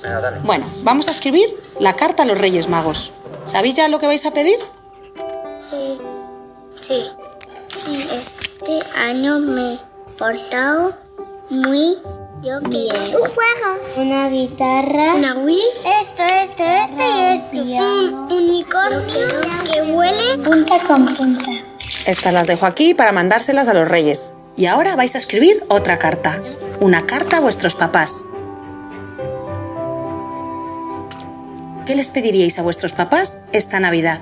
Venga, dale. Bueno, vamos a escribir la carta a los Reyes Magos. ¿Sabéis ya lo que vais a pedir? Sí. Este año me he portado muy bien. Un juego. Una guitarra. Una Wii. Esto y esto. Un unicornio que huele punta con punta. Estas las dejo aquí para mandárselas a los Reyes. Y ahora vais a escribir otra carta. Una carta a vuestros papás. ¿Qué les pediríais a vuestros papás esta Navidad?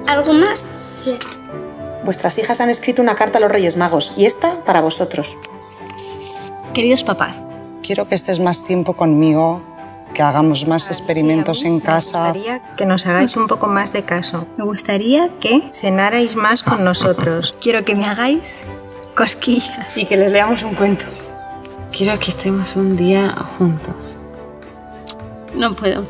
¿Algo más? Sí. Vuestras hijas han escrito una carta a los Reyes Magos y esta para vosotros. Queridos papás, quiero que estés más tiempo conmigo, que hagamos más experimentos en casa. Me gustaría que nos hagáis un poco más de caso. me gustaría Que cenarais más con nosotros. quiero que me hagáis cosquillas. Y que les leamos un cuento. Quiero que estemos un día juntos. No puedo.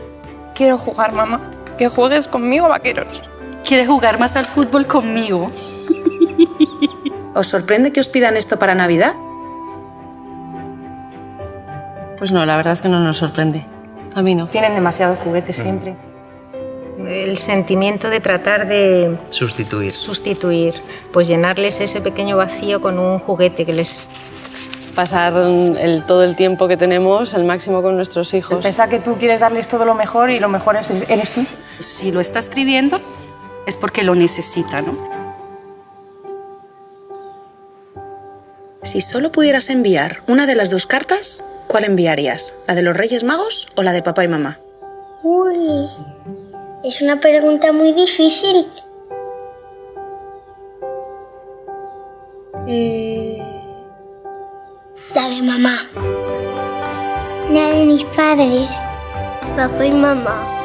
Quiero jugar, mamá. Que juegues conmigo, vaqueros. ¿Quieres jugar más al fútbol conmigo? ¿Os sorprende que os pidan esto para Navidad? Pues no, la verdad es que no nos sorprende. A mí no. Tienen demasiados juguetes siempre. El sentimiento de tratar de sustituir, pues llenarles ese pequeño vacío con un juguete que les... Pasar todo el tiempo que tenemos, el máximo con nuestros hijos. Pensar que tú quieres darles todo lo mejor y lo mejor eres tú. Si lo está escribiendo es porque lo necesita, ¿no? Si solo pudieras enviar una de las dos cartas, ¿cuál enviarías? ¿La de los Reyes Magos o la de papá y mamá? Uy, es una pregunta muy difícil. La de mamá. La de mis padres, papá y mamá.